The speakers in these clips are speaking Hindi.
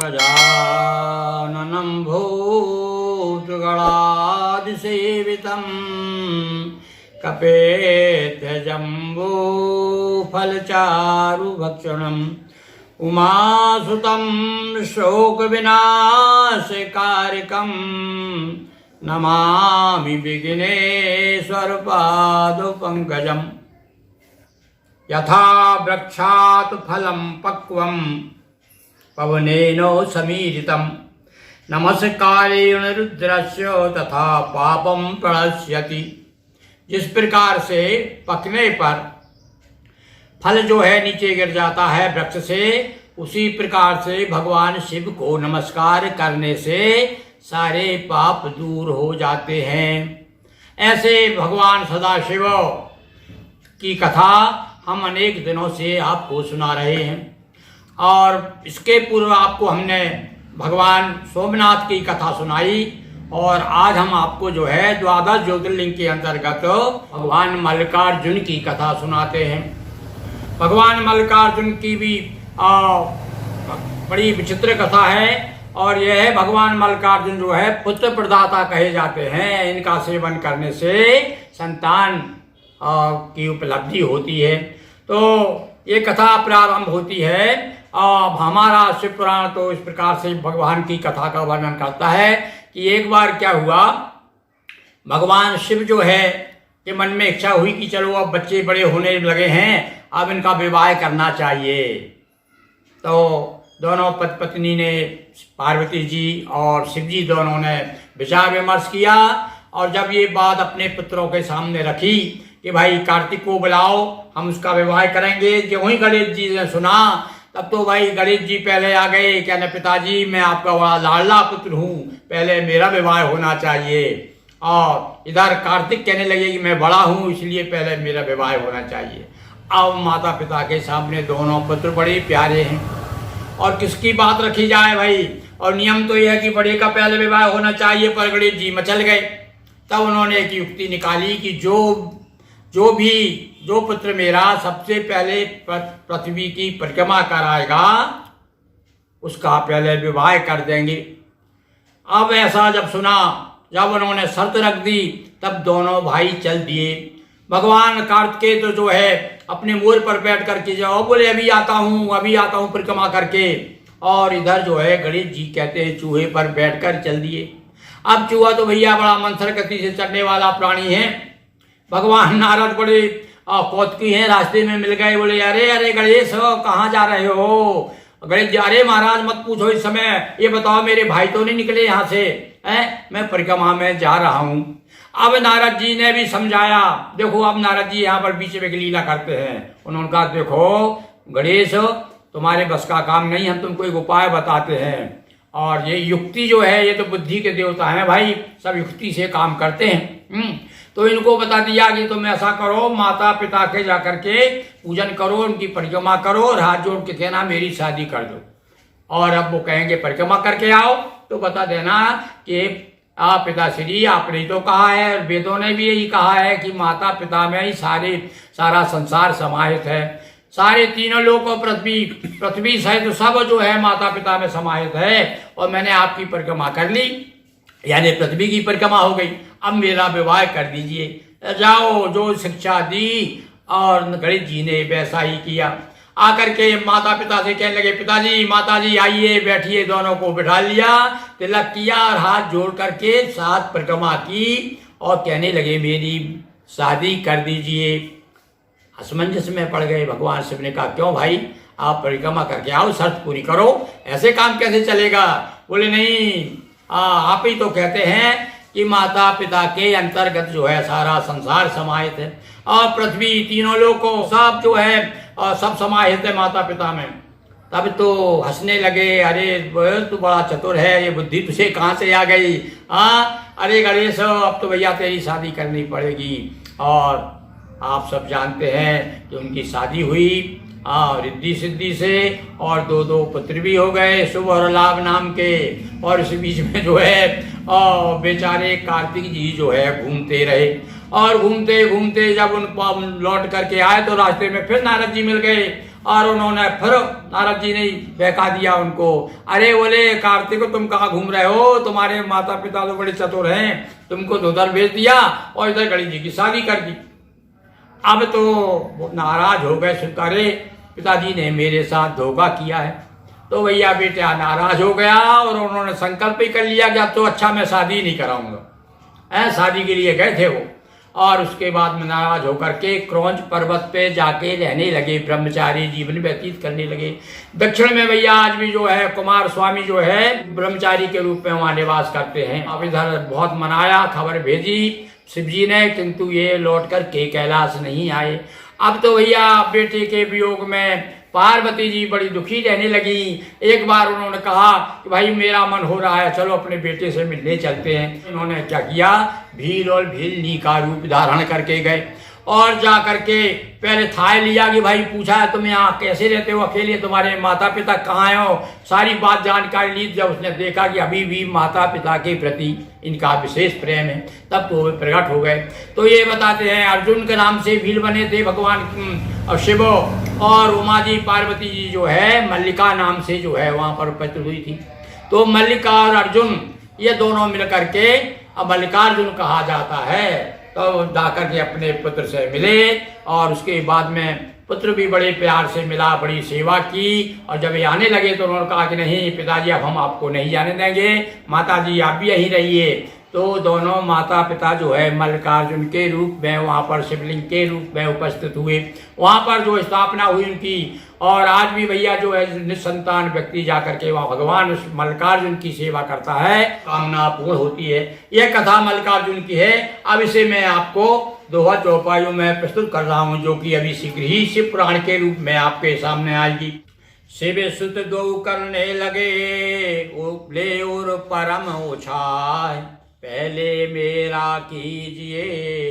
गजाननं भूतगणादिसेवितं कपेध्यजम्बूफलचारुभक्षणम् उमासुतं शोकविनाशकारिकं नमामि विघ्नेश्वरपादपङ्कजम्। यथा वृक्षात् फलं पक्वं पवनेन समीरितं नमस्कारेण रुद्रस्य तथा पापं प्रणश्यति। जिस प्रकार से पकने पर फल जो है नीचे गिर जाता है वृक्ष से, उसी प्रकार से भगवान शिव को नमस्कार करने से सारे पाप दूर हो जाते हैं। ऐसे भगवान सदाशिव की कथा हम अनेक दिनों से आपको सुना रहे हैं और इसके पूर्व आपको हमने भगवान सोमनाथ की कथा सुनाई और आज हम आपको जो है द्वादश ज्योतिर्लिंग के अंतर्गत भगवान मल्लिकार्जुन की कथा सुनाते हैं। भगवान मल्लिकार्जुन की भी बड़ी विचित्र कथा है और यह है भगवान मल्लिकार्जुन जो है पुत्र प्रदाता कहे जाते हैं। इनका सेवन करने से संतान की उपलब्धि होती है। तो ये कथा प्रारंभ होती है। हमारा शिव पुराण तो इस प्रकार से भगवान की कथा का वर्णन करता है कि एक बार क्या हुआ, भगवान शिव जो है के मन में इच्छा हुई कि चलो अब बच्चे बड़े होने लगे हैं, अब इनका विवाह करना चाहिए। तो दोनों पति पत्नी ने, पार्वती जी और शिव जी दोनों ने विचार विमर्श किया और जब ये बात अपने पुत्रों के सामने रखी कि भाई कार्तिक को बुलाओ, हम उसका विवाह करेंगे, जो वही गणेश जी ने सुना तब तो भाई गणेश जी पहले आ गए, कहने पिताजी मैं आपका बड़ा लाडला पुत्र हूँ, पहले मेरा विवाह होना चाहिए। और इधर कार्तिक कहने लगे कि मैं बड़ा हूँ इसलिए पहले मेरा विवाह होना चाहिए। अब माता पिता के सामने दोनों पुत्र बड़े प्यारे हैं और किसकी बात रखी जाए भाई, और नियम तो यह है कि बड़े का पहले विवाह होना चाहिए, पर गणेश जी मचल गए। तब उन्होंने एक युक्ति निकाली कि जो पुत्र मेरा सबसे पहले पृथ्वी की परिक्रमा कराएगा उसका पहले विवाह कर देंगे। अब ऐसा जब सुना, जब उन्होंने शर्त रख दी, तब दोनों भाई चल दिए। भगवान कार्तिकेय तो जो है अपने मोर पर बैठ करके जाओ, बोले अभी आता हूँ परिक्रमा करके। और इधर जो है गणेश जी कहते हैं चूहे पर बैठकर चल दिए। अब चूहा तो भैया बड़ा मंथर गति से चढ़ने वाला प्राणी है। भगवान नारद बड़े कौतुकी हैं, रास्ते में मिल गए, बोले अरे अरे गणेश कहाँ जा रहे हो? गणेश जी अरे महाराज मत पूछो, इस समय ये बताओ मेरे भाई तो नहीं निकले यहाँ से, मैं परिक्रमा में जा रहा हूँ। अब नारद जी ने भी समझाया। देखो अब नारद जी यहाँ पर बीच में लीला करते हैं। उन्होंने कहा देखो गणेश तुम्हारे बस का काम नहीं, हम तुमको एक उपाय बताते हैं। और ये युक्ति जो है ये तो बुद्धि के देवता हैं भाई, सब युक्ति से काम करते हैं। तो इनको बता दिया कि तुम ऐसा करो, माता पिता के जाकर के पूजन करो, उनकी परिक्रमा करो और हाथ जोड़ के कहना मेरी शादी कर दो। और अब वो कहेंगे परिक्रमा करके आओ तो बता देना कि पिताश्री आपने तो कहा है, वेदों ने भी यही कहा है कि माता पिता में ही सारा संसार समाहित है। सारे तीनों लोग और पृथ्वी सहित सब जो है माता पिता में समाहित है। और मैंने आपकी परिक्रमा कर ली, यानी पृथ्वी की परिक्रमा हो गई, अब मेरा विवाह कर दीजिए। जाओ जो शिक्षा दी और गणेश जी ने वैसा ही किया। आकर के माता पिता से कहने लगे पिताजी माताजी आइए बैठिए, दोनों को बिठा लिया, तिलक किया और हाथ जोड़ करके 7 परिक्रमा की और कहने लगे मेरी शादी कर दीजिए। असमंजस में पड़ गए। भगवान शिव ने कहा क्यों भाई, आप परिक्रमा करके आओ, शर्त पूरी करो, ऐसे काम कैसे चलेगा? बोले नहीं, आप ही तो कहते हैं कि माता पिता के अंतर्गत जो है सारा संसार समाहित है और पृथ्वी तीनों लोग को सब जो है सब समाहित है माता पिता में। तब तो हंसने लगे, अरे तू बड़ा चतुर है, ये बुद्धि तुझे कहाँ से आ गई? अरे गणेश अब तो भैया तेरी शादी करनी पड़ेगी। और आप सब जानते हैं कि उनकी शादी हुई रिद्धि सिद्धि से और 2 पुत्र भी हो गए, शुभ और लाभ नाम के। और इस बीच में जो है बेचारे कार्तिक जी जो है घूमते रहे और घूमते घूमते जब उन लौट करके आए तो रास्ते में फिर नारद जी मिल गए और उन्होंने फिर नारद जी ने बहका दिया उनको। अरे बोले कार्तिक तुम कहाँ घूम रहे हो, तुम्हारे माता पिता तो बड़े चतुर हैं, तुमको तो उधर भेज दिया और इधर गणेश जी की शादी कर दी। अब तो वो नाराज हो गए, अरे पिताजी ने मेरे साथ धोखा किया है। तो भैया बेटा नाराज हो गया और उन्होंने संकल्प ही कर लिया कि अब तो अच्छा मैं शादी नहीं कराऊंगा। शादी के लिए गए थे वो, और उसके बाद में नाराज होकर के क्रौंच पर्वत पे जाके रहने लगे, ब्रह्मचारी जीवन व्यतीत करने लगे। दक्षिण में भैया आज भी जो है कुमार स्वामी जो है ब्रह्मचारी के रूप में वहाँ निवास करते हैं। अब इधर बहुत मनाया, खबर भेजी शिव जी ने, किंतु ये लौट कर के कैलाश नहीं आए। अब तो भैया बेटे के वियोग में पार्वती जी बड़ी दुखी रहने लगी। एक बार उन्होंने कहा कि भाई मेरा मन हो रहा है, चलो अपने बेटे से मिलने चलते हैं। इन्होंने क्या किया, भील और भीलनी का रूप धारण करके गए और जा करके पहले थाए लिया कि भाई पूछा है तुम यहाँ कैसे रहते हो अकेले, तुम्हारे माता पिता कहाँ हो, सारी बात जानकारी ली। जब उसने देखा कि अभी भी माता पिता के प्रति इनका विशेष प्रेम है, तब तो वे प्रकट हो गए। तो ये बताते हैं अर्जुन के नाम से भील बने थे भगवान शिव, और उमा जी पार्वती जी जो है मल्लिका नाम से जो है वहाँ पर उपस्थित हुई थी। तो मल्लिका और अर्जुन ये दोनों मिल करके अब मल्लिकार्जुन कहा जाता है। तो जाकर के अपने पुत्र से मिले और उसके बाद में पुत्र भी बड़े प्यार से मिला, बड़ी सेवा की। और जब ये आने लगे तो उन्होंने कहा कि नहीं पिताजी अब हम आपको नहीं जाने देंगे, माताजी आप भी यहीं रहिए। तो दोनों माता पिता जो है मल्लिकार्जुन के रूप में वहाँ पर शिवलिंग के रूप में उपस्थित हुए, वहाँ पर जो स्थापना हुई उनकी। और आज भी भैया जो है निसंतान व्यक्ति जाकर के वहाँ भगवान उस मल्लिकार्जुन की सेवा करता है, कामना पूर्ण होती है। यह कथा मल्लिकार्जुन की है। अब इसे मैं आपको दोहा चौपाइयों में प्रस्तुत कर रहा हूँ, जो कि अभी शीघ्र ही शिव पुराण के रूप में आपके सामने आएगी। शिव सुत दो करने लगे उपले और परम उछाय, पहले मेरा कीजिए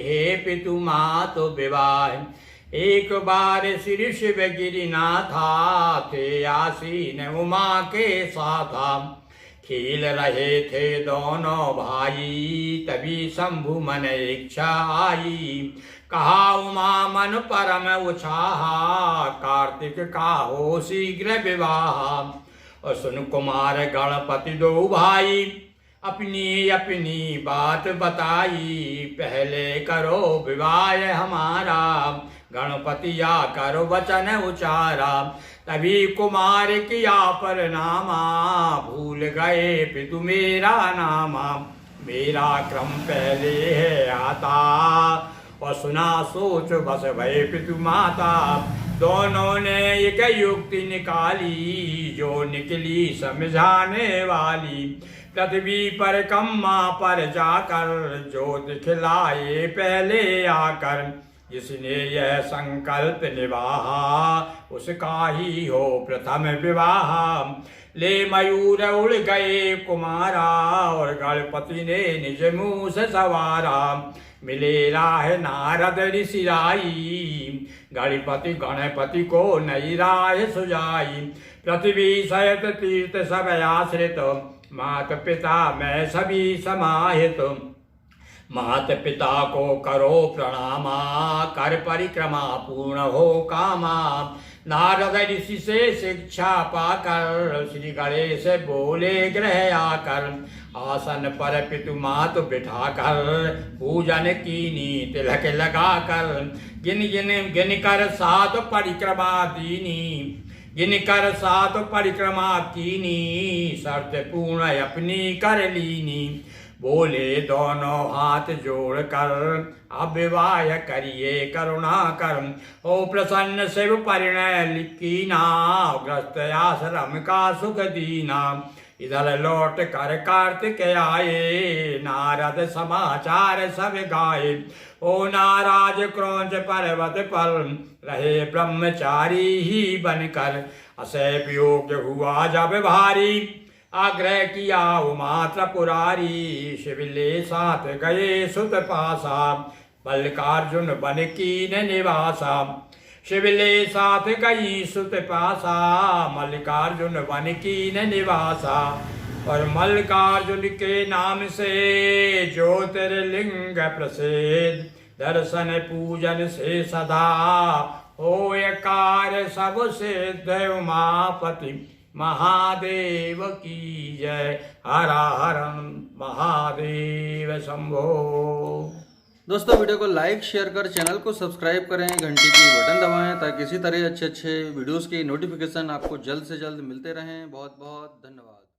हे पितु मात विवाह। एक बार श्री शिव गिरिनाथा थे आसीन उमा के साथा, खेल रहे थे दोनों भाई तभी शंभु मन इच्छा आई। कहा उमा मन परम उछाहा, कार्तिक का हो शीघ्र विवाह। और सुन कुमार गणपति दो भाई अपनी अपनी बात बताई, पहले करो विवाह हमारा गणपति या करो वचन उचारा। तभी कुमार किया परनामा, भूल गए पितु मेरा नामा। मेरा क्रम पहले है आता और सुना सोच बस भय पितु माता। दोनों ने एक युक्ति निकाली जो निकली समझाने वाली। पृथ्वी पर कम्मा पर जाकर जो दिखलाए पहले आकर, जिसने यह संकल्प निभाहा उसका ही हो प्रथम विवाह। ले मयूर उड़ गए कुमारा और गणपति ने निज मुँह से सवारा। मिले राह नारद ऋषि राई, गणपति को नई राह सुझाई। पृथ्वी सहित तीर्थ सब आश्रित, मात पिता मैं सभी समाहित। मात पिता को करो प्रणामा, कर परिक्रमा पूर्ण हो कामा। नारद ऋषि से शिक्षा पाकर श्री गणेश बोले ग्रह आकर। आसन पर पितु मात बिठाकर पूजन कीनी तिलक लगाकर। गिन कर सात परिक्रमा दीनी, गिन कर सात परिक्रमा कीनी। शर्त पूर्ण अपनी कर लीनी। बोले दोनों हाथ जोड़कर अब विवाह करिए करुणा कर। ओ प्रसन्न शिव परिणय कीना, ग्रस्त आश्रम का सुख दीना। इधर लौट कर कार्तिक आए, नारद समाचार सब गाए। ओ नाराज क्रौंच पर्वत पर रहे ब्रह्मचारी ही बनकर। असह वियोग हुआ जब भारी, आग्रह किया उमा त्रिपुरारी। शिवले साथ गए सुत पासा, मल्लिकार्जुन बन कीन निवासा। शिवले साथ गई सुत पासा, मल्लिकार्जुन बन कीन निवासा। और मल्लिकार्जुन के नाम से ज्योतिर्लिंग प्रसिद्ध, दर्शन पूजन से सदा होय कार्य सब सिद्ध उमापति महादेव की जय। हर हर महादेव शंभो। दोस्तों वीडियो को लाइक शेयर कर चैनल को सब्सक्राइब करें, घंटी की बटन दबाएं ताकि इसी तरह अच्छे अच्छे वीडियोस की नोटिफिकेशन आपको जल्द से जल्द मिलते रहें। बहुत बहुत धन्यवाद।